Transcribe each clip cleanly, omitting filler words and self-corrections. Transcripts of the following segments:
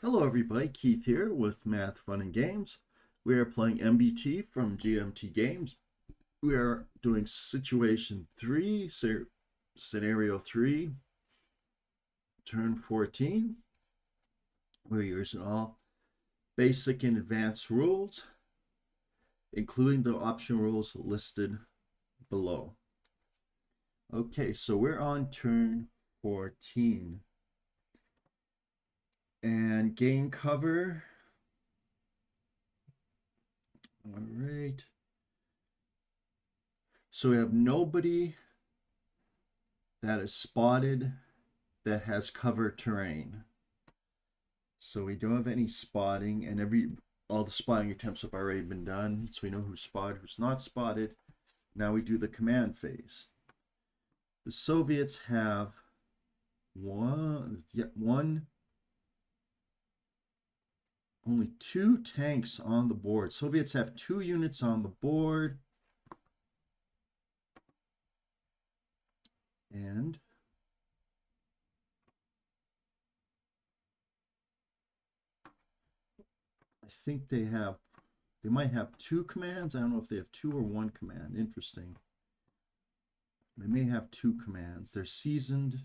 Hello everybody, Keith here with Math, Fun and Games. We are playing MBT from GMT Games. We are doing Situation 3, Scenario 3, Turn 14. We're using all basic and advanced rules, including the optional rules listed below. Okay, so we're on turn 14. And gain cover. All right. So we have nobody that is spotted that has cover terrain. So we don't have any spotting, and all the spotting attempts have already been done, so we know who's spotted, who's not spotted. Now we do the command phase. The Soviets have only two tanks on the board. Soviets have 2 units on the board. And I think they might have 2 commands. I don't know if they have 2 or 1 command. Interesting. They may have 2 commands. They're seasoned.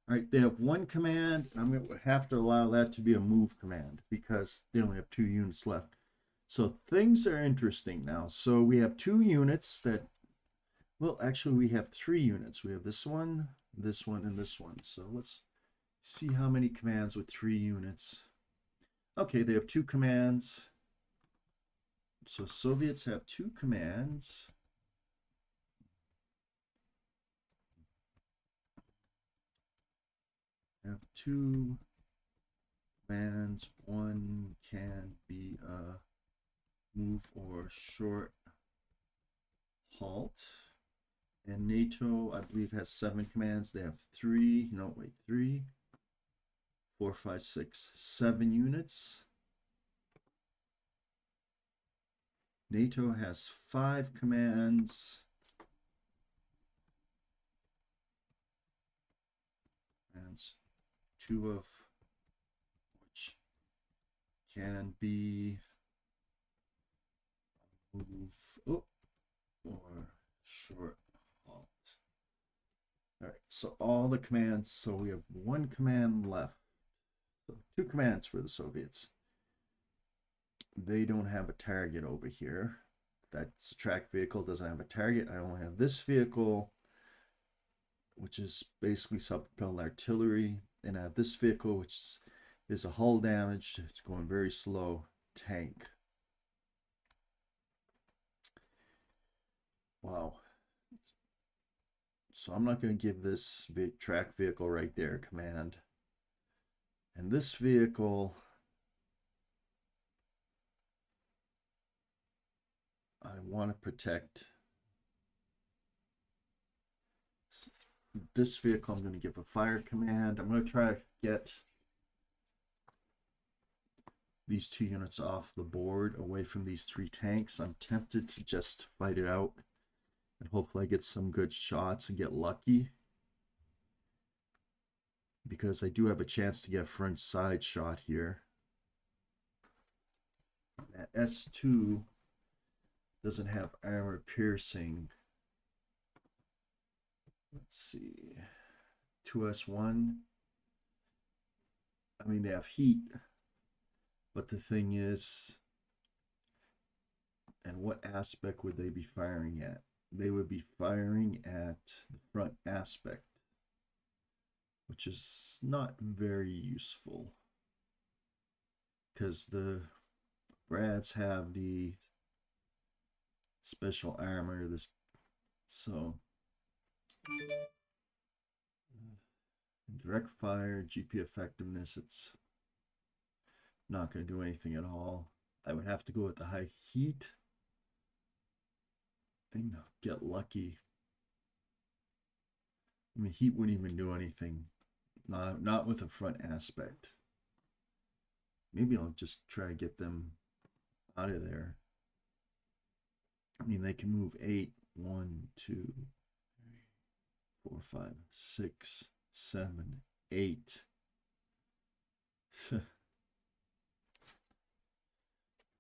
All right, they have 1 command. I'm going to have to allow that to be a move command because they only have 2 units left. So things are interesting now. So we have 2 units that, well, actually we have 3 units. We have this one, and this one. So let's see how many commands with 3 units. Okay, they have 2 commands. So Soviets have 2 commands. Have 2 commands. One can be a move or short halt. And NATO, I believe, has 7 commands. They have 3, 4, 5, 6, 7 units. NATO has 5 commands. And 2 of which can be move or short halt. All right, so all the commands. So we have 1 command left. So 2 commands for the Soviets. They don't have a target over here. That's a track vehicle, doesn't have a target. I only have this vehicle, which is basically self-propelled artillery, and I have this vehicle, which is a hull damage. It's going very slow tank. Wow. So I'm not going to give this track vehicle right there command. And this vehicle, I want to protect. This vehicle, I'm going to give a fire command. I'm going to try to get these 2 units off the board away from these 3 tanks. I'm tempted to just fight it out and hopefully I get some good shots and get lucky, because I do have a chance to get a front side shot here. That S2 doesn't have armor piercing. Let's see. 2S1. I mean, they have heat. But the thing is, and what aspect would they be firing at? They would be firing at the front aspect, which is not very useful because the Brads have the special armor. So direct fire, GP effectiveness, it's not going to do anything at all. I would have to go with the high heat and get lucky. I mean, heat wouldn't even do anything. Not with a front aspect. Maybe I'll just try to get them out of there. I mean, they can move 8. 1, 2, 3, 4, 5, 6, 7, 8.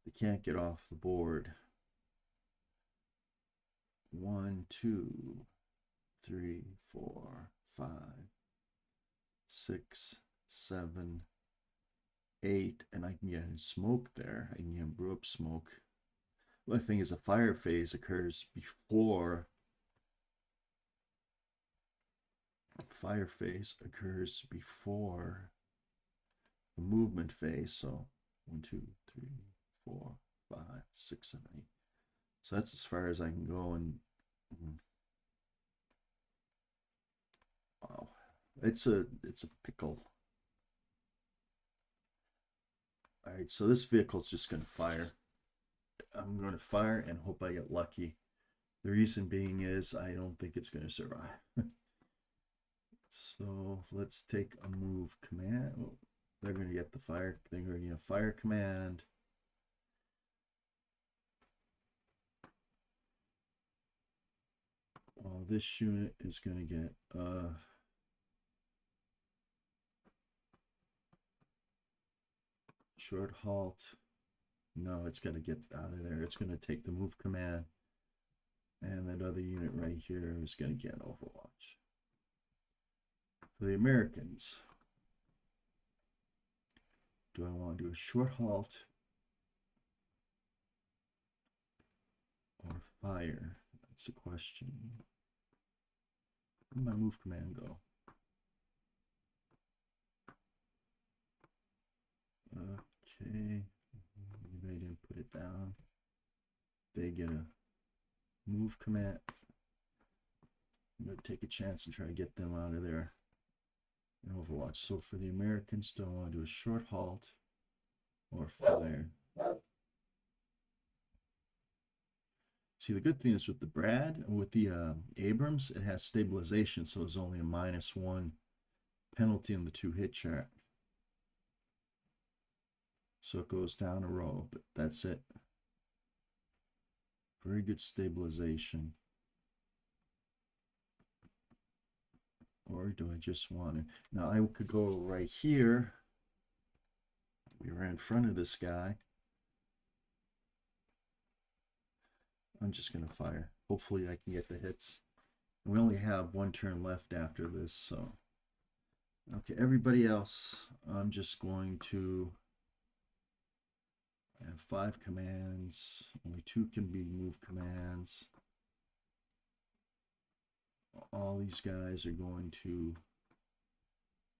They can't get off the board. 1, 2, 3, 4, 5, 6, 7, 8, and I can get smoke there. I can get brew up smoke. The thing is, a fire phase occurs before the movement phase. So 1, 2, 3, 4, 5, 6, 7, 8. So that's as far as I can go. And wow, it's a pickle. All right, so this vehicle's just going to fire. I'm going to fire and hope I get lucky. The reason being is I don't think it's going to survive. So let's take a move command. Oh, they're going to get the fire. They're going to get a fire command. Well, this unit is going to get short halt. No, it's going to get out of there. It's going to take the move command. And that other unit right here is going to get Overwatch. For the Americans, do I want to do a short halt or fire? That's the question. Where did my move command go? Okay, maybe I didn't put it down. They get a move command. I'm going to take a chance and try to get them out of there in Overwatch. So for the Americans, do I want to do a short halt or fire? See, the good thing is with the Brad, with the Abrams, it has stabilization, so there's only a -1 penalty in the 2-hit chart. So it goes down a row, but that's it. Very good stabilization. Or do I just want to? Now I could go right here. We were in front of this guy. I'm just going to fire. Hopefully I can get the hits. We only have 1 turn left after this, so. Okay, everybody else, I'm just going to have 5 commands. Only 2 can be move commands. All these guys are going to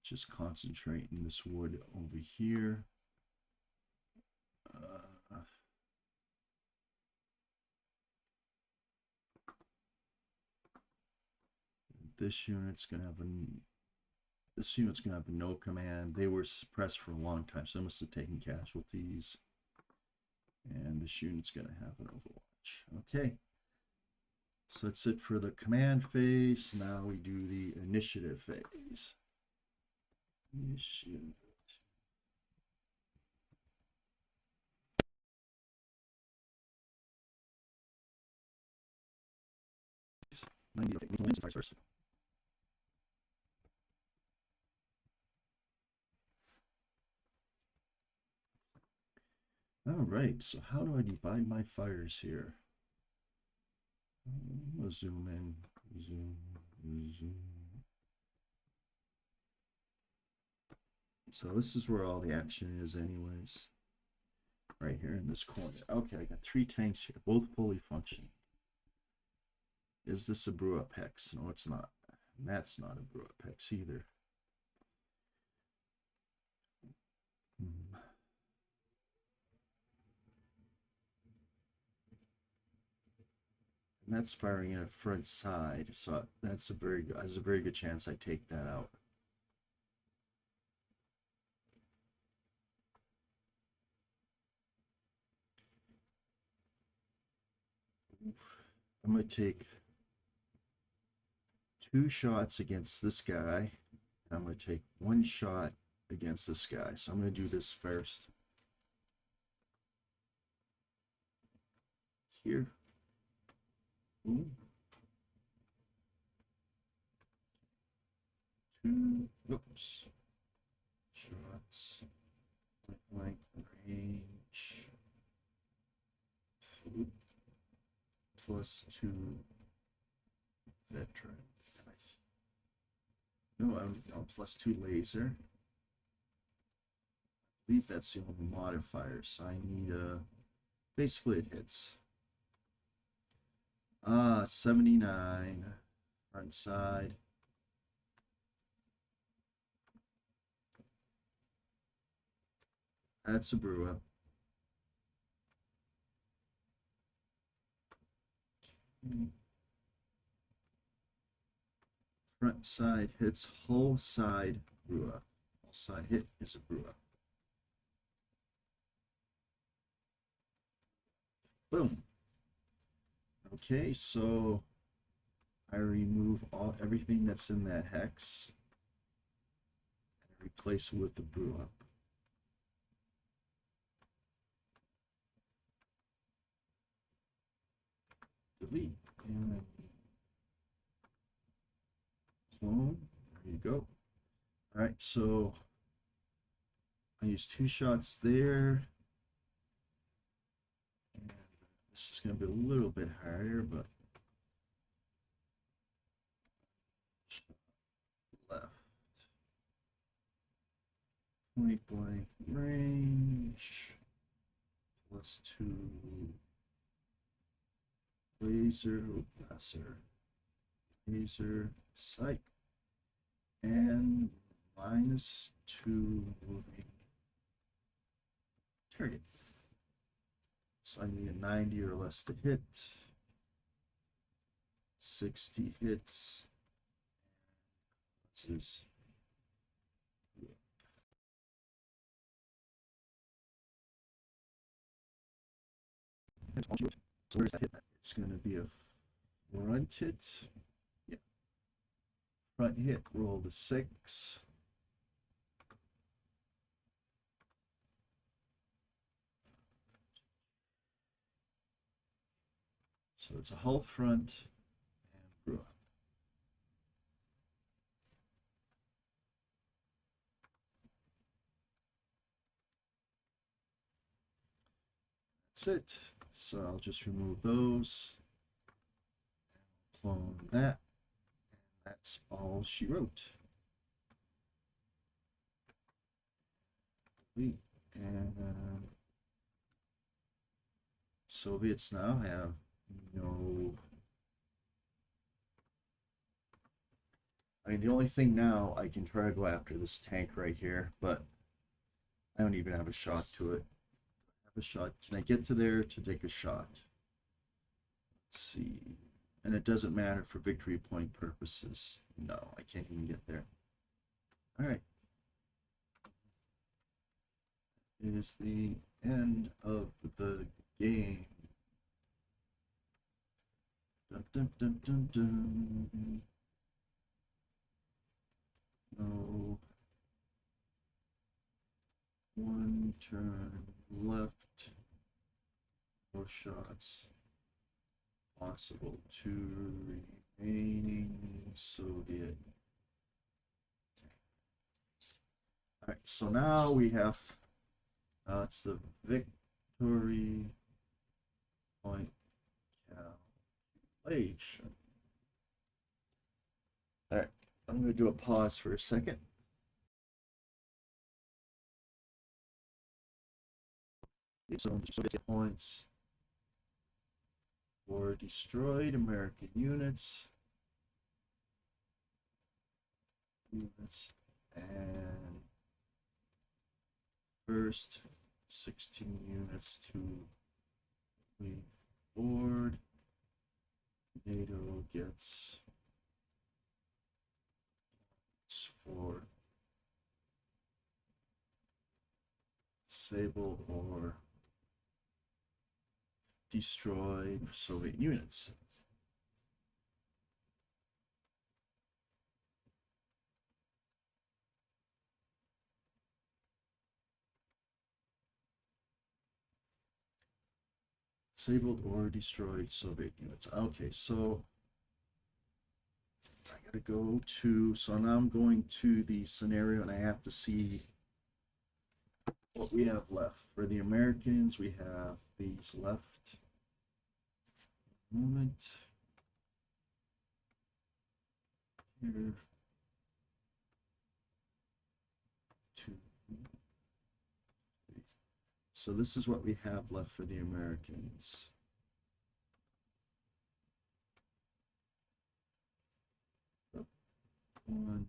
just concentrate in this wood over here. This unit's gonna have a no command. They were suppressed for a long time, so they must have taken casualties. And this unit's gonna have an Overwatch. Okay. So that's it for the command phase. Now we do the initiative phase. Initiative. First. All right, so how do I divide my fires here? I'll zoom in, zoom. So this is where all the action is anyways. Right here in this corner. Okay, I got 3 tanks here, both fully functioning. Is this a brew up hex? No, it's not. And that's not a brew up hex either. And that's firing in a front side, so that's a very good. There's a very good chance I take that out. I'm going to take 2 shots against this guy. And I'm going to take 1 shot against this guy. So I'm going to do this first. Here. Ooh. 2. Oops. Shots. Point blank range. +2 veteran. No, I'm +2 laser. I believe that's the only modifier, so I need basically it hits. 79 front side. That's a brew up. Front side hits, whole side brew up. Whole side hit is a brew up. Boom. Okay, so I remove everything that's in that hex and replace it with the brew up. Delete and clone. There you go. All right, so I use 2 shots there. And this is going to be a little bit harder, but left. Point blank range. +2 laser, laser sight, and -2 moving target. So I need a 90 or less to hit. 60 hits. This is so where's that hit? It's going to be a front hit. Yeah. Front hit, roll the 6. So it's a hull front and brew up. That's it. So I'll just remove those and clone that. And that's all she wrote. And Soviets now have no. I mean, the only thing now I can try to go after this tank right here, but I don't even have a shot to it. A shot. Can I get to there to take a shot? Let's see. And it doesn't matter for victory point purposes. No, I can't even get there. All right. It is the end of the game. Dun, dun, dun, dun, dun. No. 1 turn left. 4 shots possible. 2 remaining Soviet. All right, so now we have it's the victory point calculation. All right, I'm going to do a pause for a second. So Soviet points for destroyed American units, and first 16 units to leave board. NATO gets for disable or destroy Soviet units. Disabled or destroyed Soviet units. Okay, so I gotta go to, so now I'm going to the scenario and I have to see what we have left. For the Americans, we have these left. Moment. here. 2, 3. So this is what we have left for the Americans. One.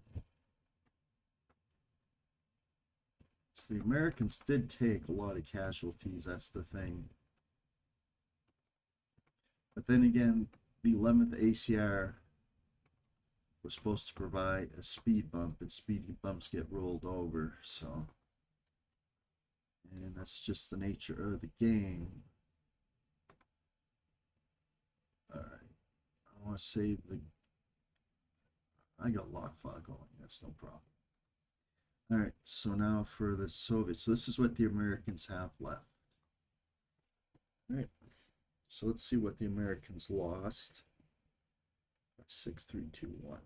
So the Americans did take a lot of casualties, that's the thing. But then again, the 11th ACR was supposed to provide a speed bump, and speed bumps get rolled over, so. And that's just the nature of the game. Alright, I want to save the. I got lock fog going, that's no problem. Alright, so now for the Soviets. So this is what the Americans have left. Alright, so let's see what the Americans lost. 6, 3, 2, 1.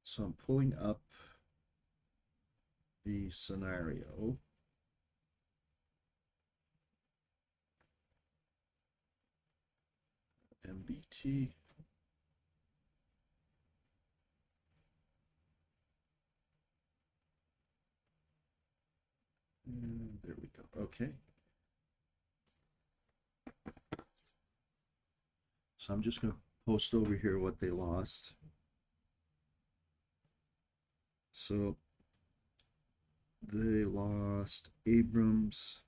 So I'm pulling up the scenario. MBT. And there we go. Okay. So I'm just going to post over here what they lost. So they lost Abrams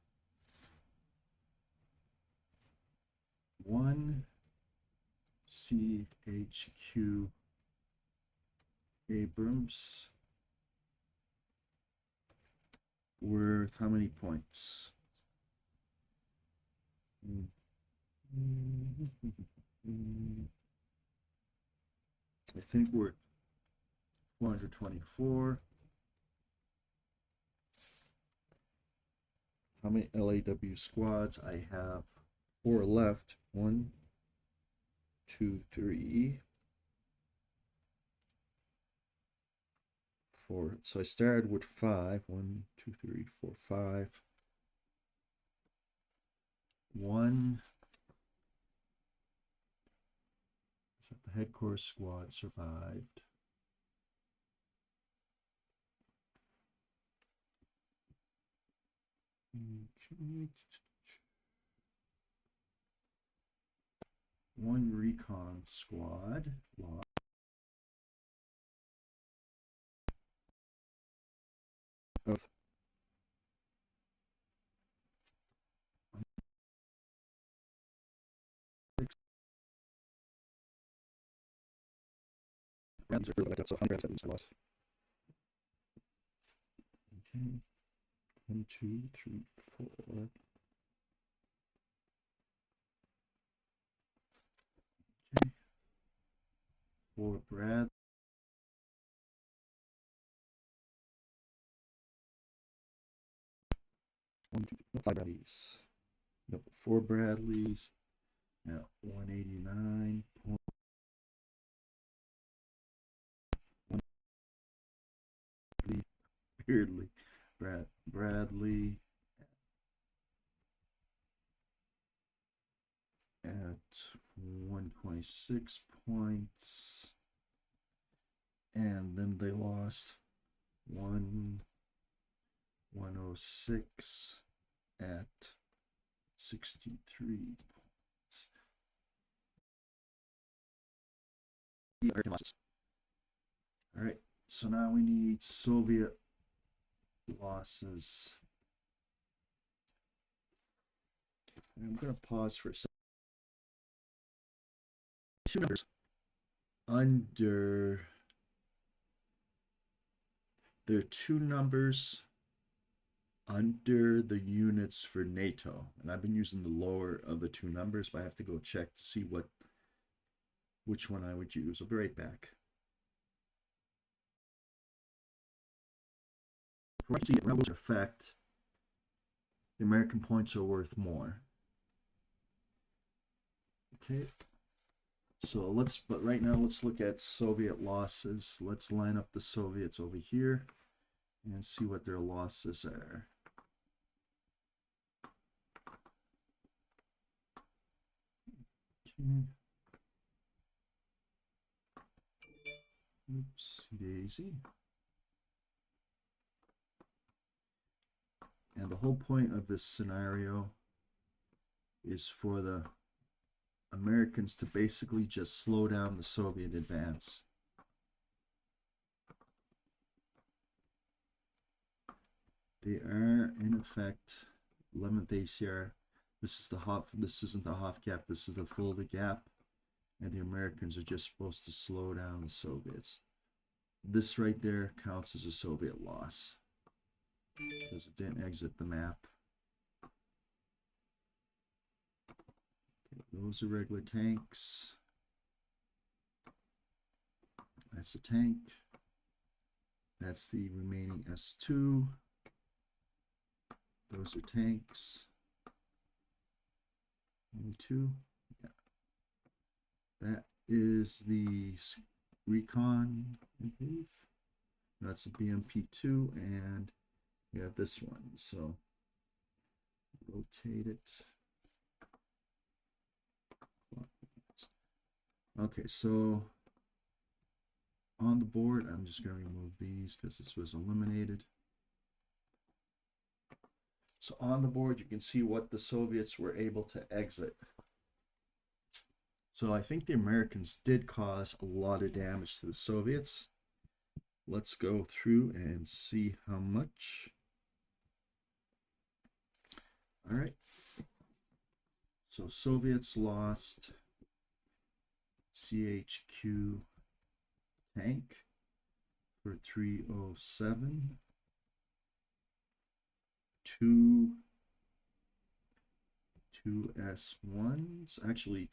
1 CHQ Abrams worth how many points? I think we're 424. How many LAW squads? I have 4 left. 1, 2, 3, 4. So I started with 5. 1, 2, 3, 4, 5. 1. Is that the headquarters squad survived? Okay. 1 recon squad lost. Of so 100 I lost. Okay. 1, 2, 3, 4. Okay. 4 Brad. 1, 2, 3, 5 Bradleys. Nope, 4 Bradleys at 189. Weirdly, Bradley at 126 points, and then they lost 106 at 63 points. American losses. All right, so now we need Soviet losses. I'm going to pause for a second. 2 numbers under. There are 2 numbers under the units for NATO, and I've been using the lower of the 2 numbers, but I have to go check to see which one I would use. I'll be right back. I see in effect, the American points are worth more. Okay, so but right now let's look at Soviet losses. Let's line up the Soviets over here and see what their losses are. Okay. Oops, daisy. And the whole point of this scenario is for the Americans to basically just slow down the Soviet advance. They are in effect 11th ACR. This is the Hof. This isn't the Hof gap. This is the Fulda gap, and the Americans are just supposed to slow down the Soviets. This right there counts as a Soviet loss because it didn't exit the map. Okay, those are regular tanks. That's a tank. That's the remaining S2. Those are tanks. Only two. Yeah. That is the recon, I believe. That's a BMP2, and we have this one. So rotate it. Okay, so on the board, I'm just going to remove these because this was eliminated. So on the board, you can see what the Soviets were able to exit. So I think the Americans did cause a lot of damage to the Soviets. Let's go through and see how much. All right. So Soviets lost CHQ tank for 307. Two S1s, actually,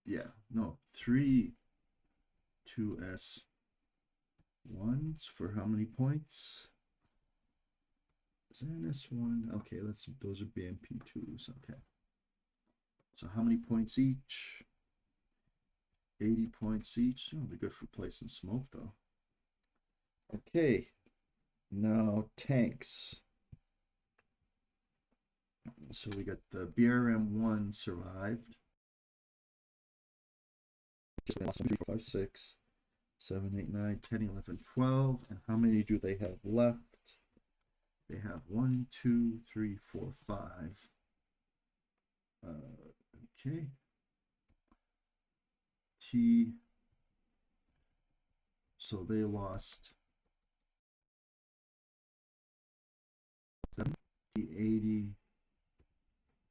yeah, no, 3 2S1s for how many points? Is that an S1? Okay, those are BMP2s, okay. So how many points each? 80 points each. Oh, they're good for placing smoke though. Okay, now tanks. So we got the BRM-1 survived. 3, 4, 5, 6, 7, 8, 9, 10, 11, 12. And how many do they have left? They have 1, 2, 3, 4, 5. Okay. T. So they lost 7 T80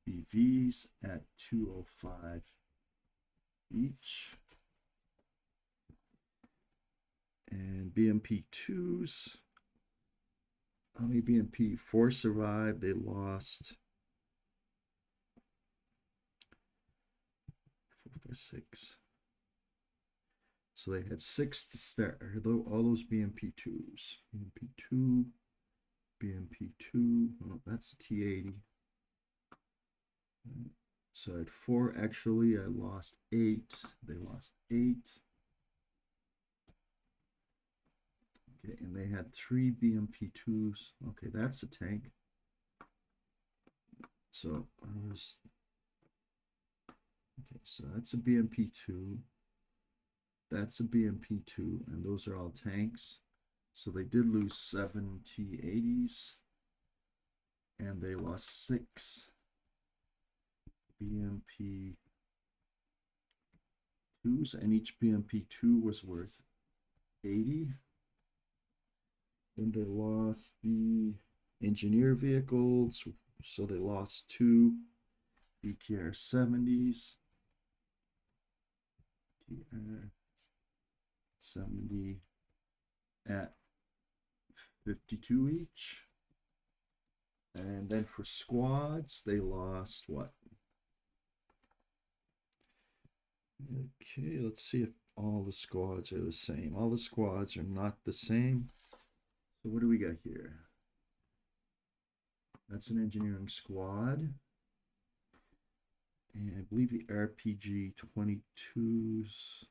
BVs at 205 each. And BMP2s, how many BMP4 survived? They lost 4, 5, 6. So they had 6 to start. All those BMP2s. BMP2, BMP2. Oh, that's a T80. So I had 4. Actually, I lost 8. They lost 8. Okay, and they had 3 BMP2s. Okay, that's a tank. So okay, so that's a BMP2. That's a BMP2, and those are all tanks. So they did lose 7 T80s, and they lost 6 BMP2s, and each BMP2 was worth 80. Then they lost the engineer vehicles, so they lost 2 BTR 70s. BTR 70 at 52 each. And then for squads, they lost what? Okay, let's see if all the squads are the same. All the squads are not the same. So what do we got here? That's an engineering squad. And I believe the RPG 22s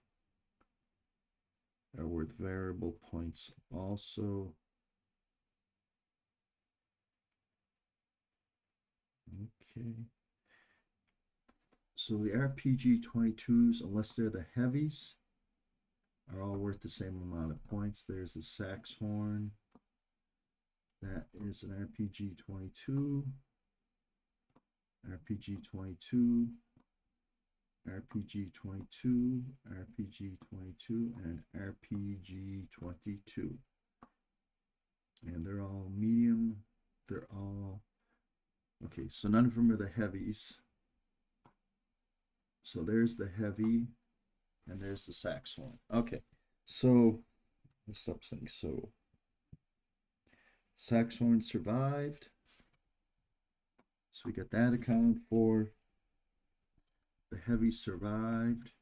are worth variable points also. Okay. So the RPG 22s, unless they're the heavies, are all worth the same amount of points. There's the sax horn. That is an RPG 22, RPG 22, RPG 22, RPG 22, and RPG 22. And they're all medium. They're all, okay, so none of them are the heavies. So there's the heavy, and there's the sax horn. Okay, so let's stop saying so. Sax horn survived. So we got that accounted for. The heavy survived.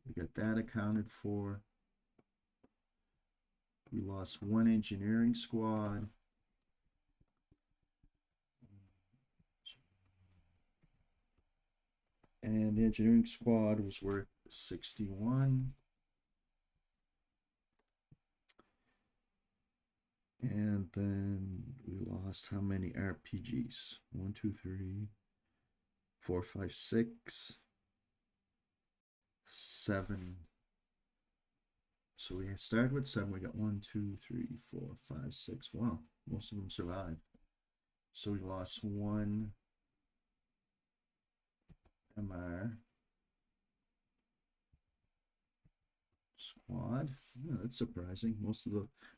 We got that accounted for. We lost one engineering squad. And the engineering squad was worth 61. And then we lost how many RPGs? 1, 2, 3, 4, 5, 6, 7. So we started with 7. We got 1, 2, 3, 4, 5, 6. Wow, most of them survived. So we lost one MR squad. Yeah, that's surprising.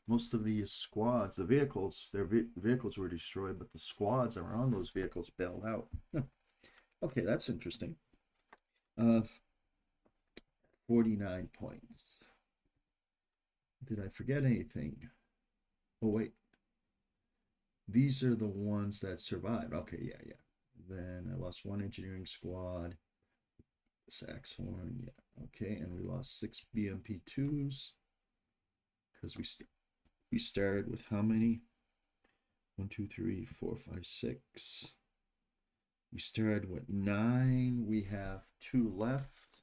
Most of these squads, the vehicles, their vehicles were destroyed, but the squads around those vehicles bailed out. Okay, that's interesting. 49 points. Did I forget anything? Oh wait, these are the ones that survived. Okay, yeah. Then I lost one engineering squad. Sax horn, yeah, okay, and we lost 6 BMP2s because we started with how many? 1, 2, 3, 4, 5, 6. We started with 9. We have 2 left,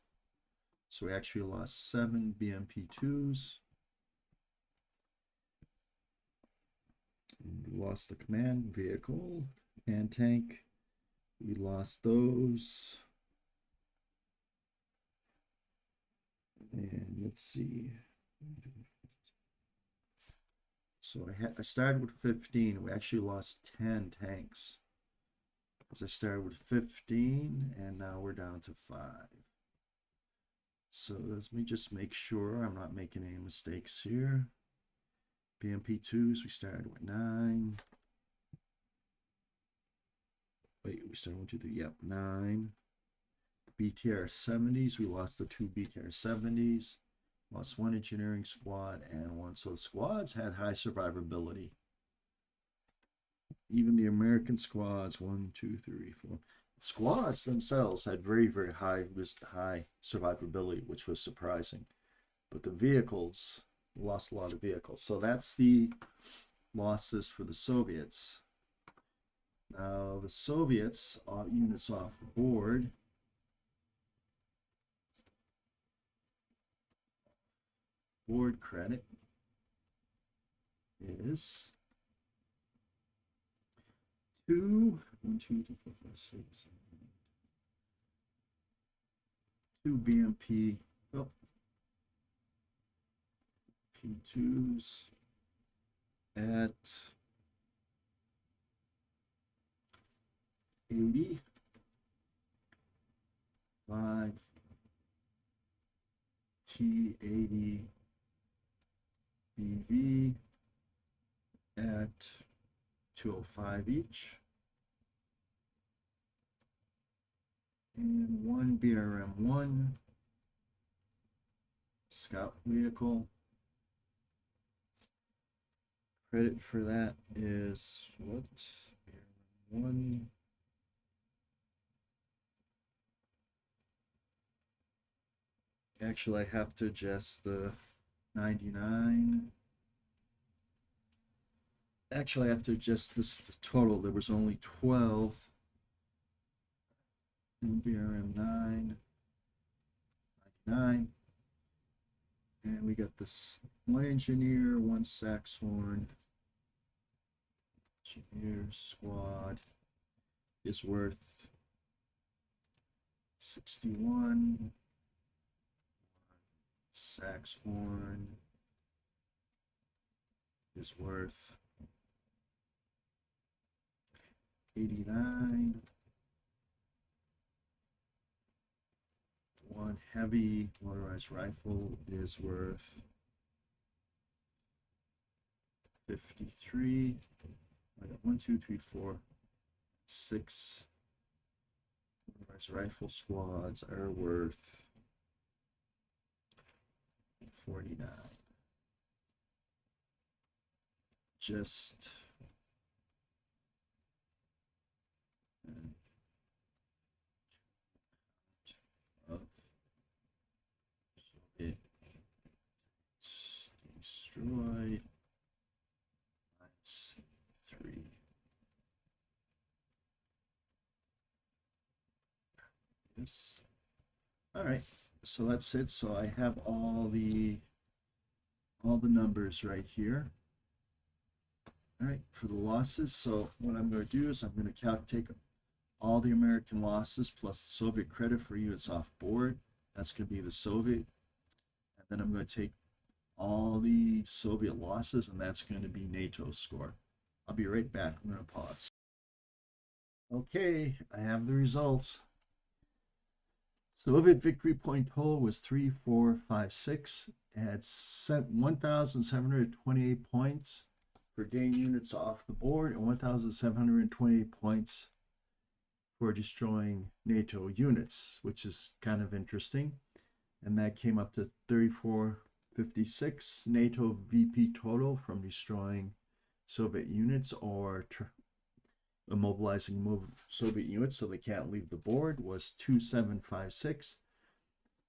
so we actually lost 7 BMP2s. And we lost the command vehicle and tank. We lost those. And let's see. So I started with 15. We actually lost 10 tanks. Because I started with 15 and now we're down to 5. So let me just make sure I'm not making any mistakes here. BMP2s, we started with 9. Wait, we started 1, 2, 3, yep, 9. BTR 70s, we lost the 2 BTR 70s, lost 1 engineering squad and 1. So the squads had high survivability. Even the American squads, 1, 2, 3, 4. Squads themselves had very, very high survivability, which was surprising. But the vehicles lost a lot of vehicles. So that's the losses for the Soviets. Now the Soviets units off the board. Board credit is 2, 1, 2, 3, 4, 5, 6, 2 BMP, oh, P2s at 80, 5 T80 BV at 205 each, and 1 BRM1 scout vehicle. Credit for that is what? BRM1. Actually, I have to adjust the 99. Actually, I have to adjust the total. There was only 12. BRM9, 99. And we got this 1 engineer, 1 sax horn. Engineer squad is worth 61. Saxhorn is worth 89. One heavy motorized rifle is worth 53. I got 1, 2, 3, 4, 6 motorized rifle squads are worth 49. Just of it destroyed minus 3. Yes. All right. So that's it. So I have all the numbers right here. All right, for the losses. So what I'm going to do is I'm going to take all the American losses plus the Soviet credit for units off board. That's going to be the Soviet. And then I'm going to take all the Soviet losses, and that's going to be NATO's score. I'll be right back. I'm going to pause. Okay, I have the results. Soviet victory point total was 3,456. It had 1,728 points for getting units off the board and 1,728 points for destroying NATO units, which is kind of interesting. And that came up to 3,456 NATO VP total from destroying Soviet units or immobilizing Soviet units so they can't leave the board was 2,756.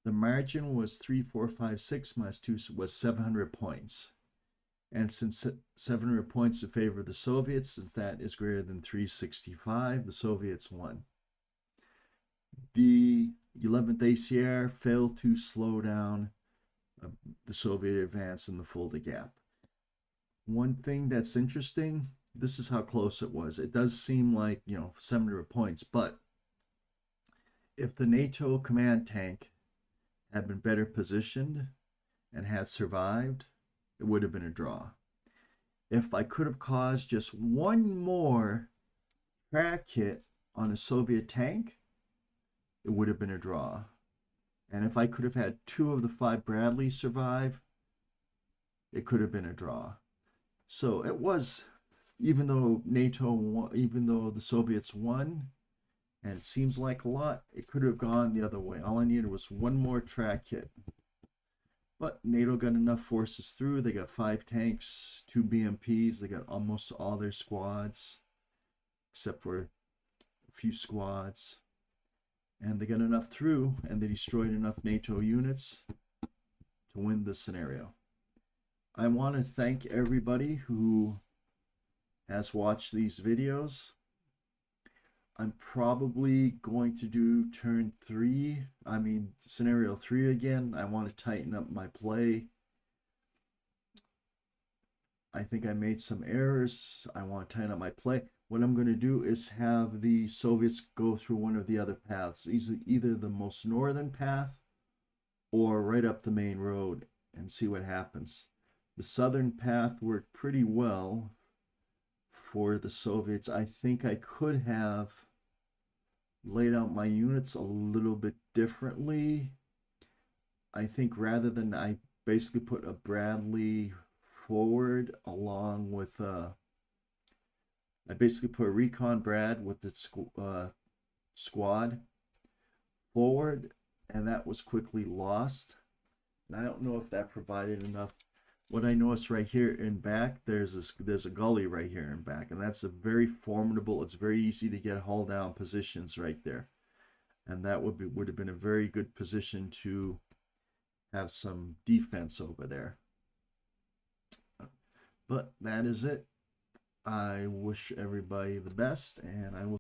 The margin was 3,456 minus 2 was 700 points. And since 700 points in favor of the Soviets, since that is greater than 365, the Soviets won. The 11th ACR failed to slow down the Soviet advance in the Fulda Gap. One thing that's interesting, this is how close it was. It does seem like, 700 points, but if the NATO command tank had been better positioned and had survived, it would have been a draw. If I could have caused just one more track hit on a Soviet tank, it would have been a draw. And if I could have had 2 of the 5 Bradleys survive, it could have been a draw. So it was, even though the Soviets won, and it seems like a lot, it could have gone the other way. All I needed was one more track hit. But NATO got enough forces through. They got 5 tanks, 2 BMPs. They got almost all their squads, except for a few squads. And they got enough through, and they destroyed enough NATO units to win this scenario. I want to thank everybody who has watched these videos. I'm probably going to do scenario 3 again. I want to tighten up my play. I think I made some errors. I want to tighten up my play. What I'm going to do is have the Soviets go through one of the other paths, either the most northern path or right up the main road, and see what happens. The southern path worked pretty well for the Soviets. I think I could have laid out my units a little bit differently. I think rather than, I basically put a Bradley forward along with I basically put a recon Brad with the squad forward, and that was quickly lost. And I don't know if that provided enough. What I noticed right here in back, there's a gully right here in back, and that's a very formidable. It's very easy to get hull down positions right there, and that would have been a very good position to have some defense over there. But that is it. I wish everybody the best, and I will